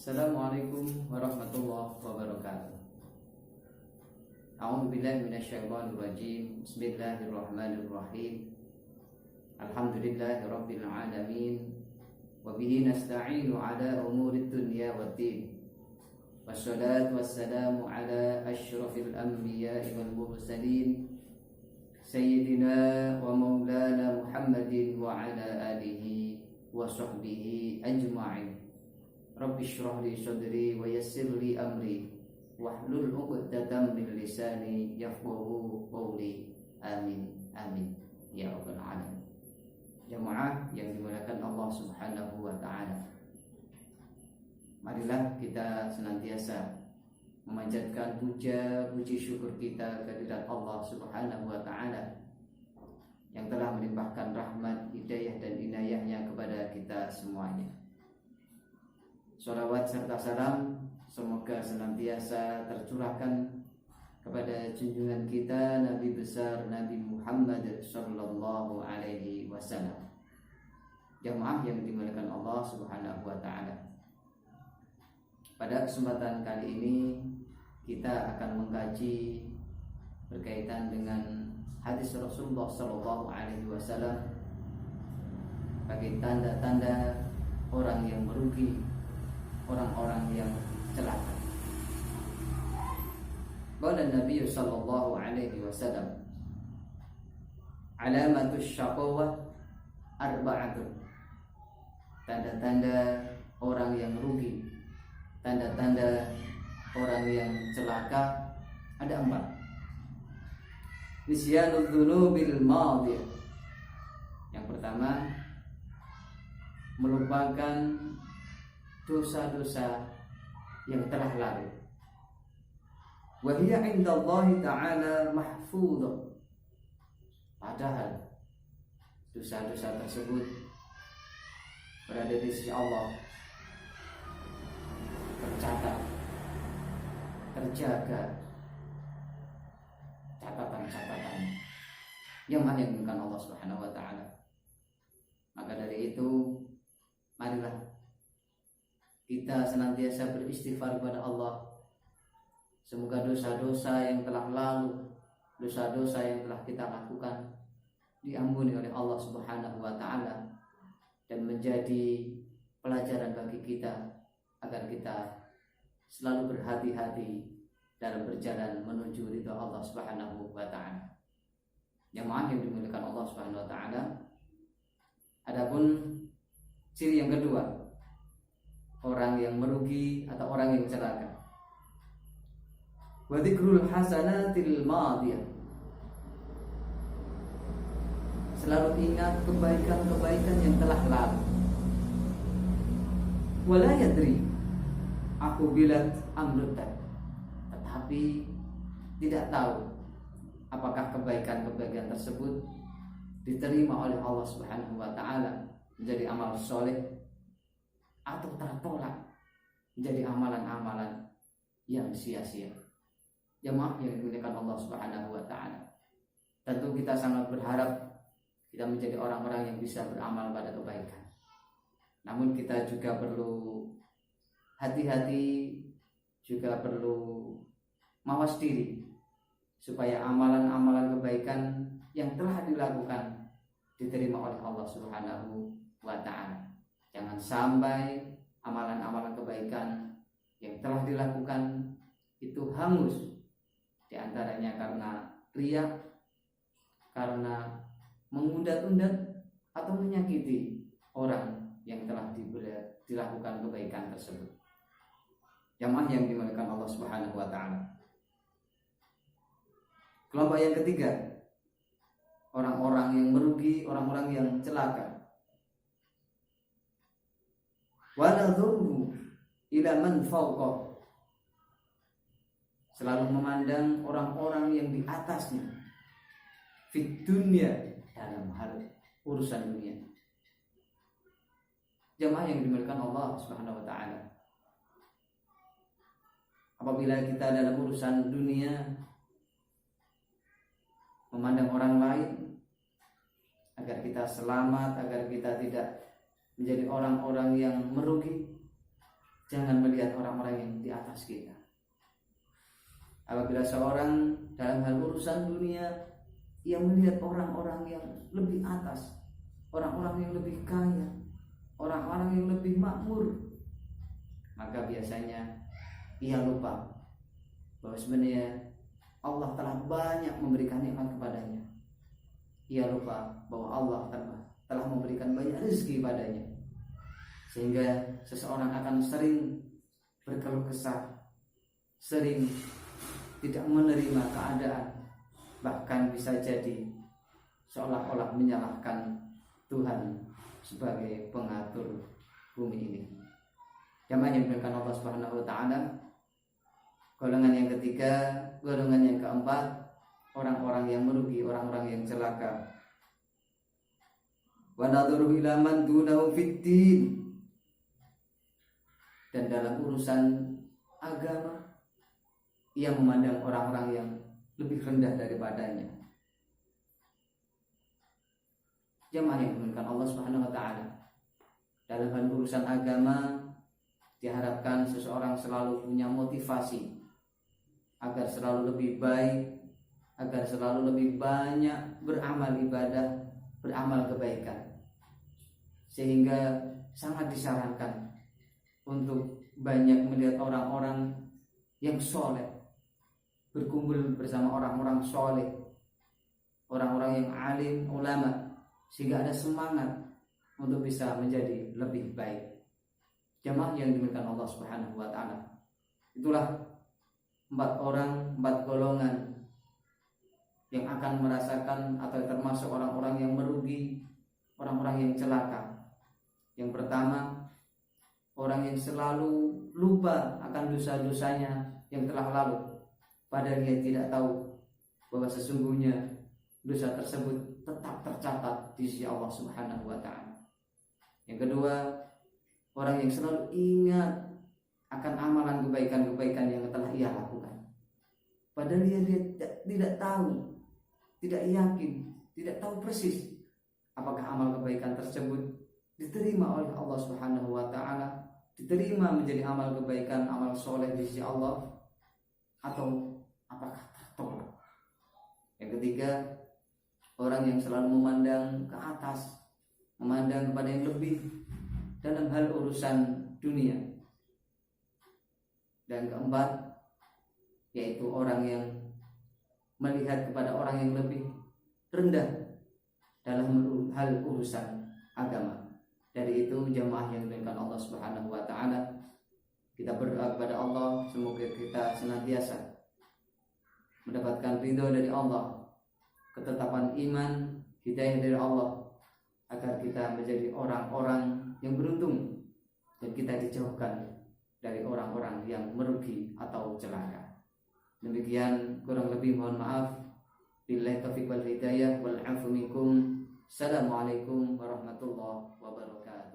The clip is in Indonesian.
Assalamualaikum warahmatullahi wabarakatuh. A'udzubillahi minasyaitonirrajim. Bismillahirrahmanirrahim. Alhamdulillahirabbil alamin. Wa bihi nasta'inu ala umurid dunya waddin. Wassalatu wassalamu ala asyrafil anbiya'i wal mursalin sayyidina wa maulana Muhammadin wa ala alihi wa sahbihi ajma'in. Rabbi shrah li sadri wa yassir li amri wahlul 'uqdatam min lisani yafqahu qawli. Amin amin ya rabbal alamin. Jamaah yang dimuliakan Allah Subhanahu wa taala, marilah kita senantiasa memanjatkan puji syukur kita kehadirat Allah Subhanahu wa taala yang telah melimpahkan rahmat, hidayah dan inayahnya kepada kita semuanya. Sholawat serta salam semoga senantiasa tercurahkan kepada junjungan kita Nabi besar Nabi Muhammad sallallahu alaihi wasallam. Jamaah yang dimuliakan Allah Subhanahu wa taala, pada kesempatan kali ini kita akan mengkaji berkaitan dengan hadis Rasulullah sallallahu alaihi wasallam bagi tanda-tanda orang yang merugi, orang-orang yang celaka. Qala Nabi sallallahu alaihi wasallam, alamatus syaqawah arba'atun. Tanda-tanda orang yang rugi, tanda-tanda orang yang celaka ada 4. Nisyanud dzunubil madiyah. Yang pertama, melupakan dosa-dosa yang telah lalu. Wa hiya 'indallahi ta'ala mahfudhah. Padahal dosa-dosa tersebut berada di sisi Allah, tercatat, terjaga catatan-catatan yang menginginkan Allah Subhanahu wa taala. Maka dari itu, marilah kita senantiasa beristighfar kepada Allah. Semoga dosa-dosa yang telah lalu, dosa-dosa yang telah kita lakukan diampuni oleh Allah Subhanahu wa taala dan menjadi pelajaran bagi kita agar kita selalu berhati-hati dalam berjalan menuju ridha Allah Subhanahu wa taala. Jamaah yang dimuliakan Allah Subhanahu wa taala, adapun ciri yang kedua, orang yang merugi atau orang yang celaka. Wa dzikrul hasanatil madiyah. Selalu ingat kebaikan-kebaikan yang telah lalu. Wala yadri aku bilat amrutat. Tetapi tidak tahu apakah kebaikan-kebaikan tersebut diterima oleh Allah Subhanahu wa taala menjadi amal soleh atau tertolak menjadi amalan-amalan yang sia-sia. Jemaah yang dimuliakan Allah Subhanahu wa taala, tentu kita sangat berharap kita menjadi orang-orang yang bisa beramal pada kebaikan. Namun kita juga perlu hati-hati, juga perlu mawas diri supaya amalan-amalan kebaikan yang telah dilakukan diterima oleh Allah Subhanahu wa taala. Jangan sampai amalan-amalan kebaikan yang telah dilakukan itu hangus, di antaranya karena riya, karena mengundat-undat atau menyakiti orang yang telah dilakukan kebaikan tersebut. Jamaah yang dimuliakan Allah Subhanahu wa taala. Kelompok yang ketiga, orang-orang yang merugi, orang-orang yang celaka. Wa nadhuru ila man fawqah. Selalu memandang orang-orang yang di atasnya fit dunya, dalam hal urusan dunia. Jamaah yang dimuliakan Allah Subhanahu wa taala, apabila kita dalam urusan dunia memandang orang lain agar kita selamat, agar kita tidak menjadi orang-orang yang merugi, Jangan melihat orang-orang yang di atas kita. Apabila seorang dalam hal urusan dunia, ia melihat orang-orang yang lebih atas, orang-orang yang lebih kaya, orang-orang yang lebih makmur, maka biasanya ia lupa bahwa sebenarnya Allah telah banyak memberikan nikmat kepadanya. Ia lupa bahwa Allah telah memberikan banyak rezeki padanya, sehingga seseorang akan sering berkeluh kesah, sering tidak menerima keadaan, bahkan bisa jadi seolah-olah menyalahkan Tuhan sebagai pengatur bumi ini. Jamaah yang dimuliakan Allah Subhanahu wa taala, golongan yang ketiga, golongan yang keempat, orang-orang yang merugi, orang-orang yang celaka. Wa nadhuru ila man dunahu fiddin. Dan dalam urusan agama, ia memandang orang-orang yang lebih rendah daripadanya. Jamaah yang dimuliakan Allah Subhanahu wa taala, dalam hal urusan agama diharapkan seseorang selalu punya motivasi agar selalu lebih baik, agar selalu lebih banyak beramal ibadah, beramal kebaikan. Sehingga sangat disarankan untuk banyak melihat orang-orang yang soleh, berkumpul bersama orang-orang soleh, orang-orang yang alim, ulama, sehingga ada semangat untuk bisa menjadi lebih baik. Jamaah yang dimuliakan Allah Subhanahu wa taala, itulah 4 golongan yang akan merasakan atau termasuk orang-orang yang merugi, orang-orang yang celaka. Yang pertama, orang yang selalu lupa akan dosa-dosanya yang telah lalu, padahal dia tidak tahu bahwa sesungguhnya dosa tersebut tetap tercatat di sisi Allah Subhanahu wa taala. Yang kedua, orang yang selalu ingat akan amalan kebaikan-kebaikan yang telah ia lakukan, padahal dia tidak tahu, tidak yakin, tidak tahu persis apakah amal kebaikan tersebut diterima oleh Allah Subhanahu wa taala, diterima menjadi amal kebaikan, amal soleh di sisi Allah, atau apakah tertolak. Yang ketiga, orang yang selalu memandang ke atas, memandang kepada yang lebih dalam hal urusan dunia. Dan keempat, yaitu orang yang melihat kepada orang yang lebih rendah dalam hal urusan agama. Dari itu, jamaah yang dimuliakan Allah Subhanahu wa taala, kita berdoa kepada Allah semoga kita senantiasa mendapatkan ridho dari Allah, ketetapan iman, hidayah dari Allah, agar kita menjadi orang-orang yang beruntung dan kita dijauhkan dari orang-orang yang merugi atau celaka. Demikian kurang lebih mohon maaf. Billahi taufiq wal hidayah wal 'afwu minkum. Assalamualaikum warahmatullahi wabarakatuh.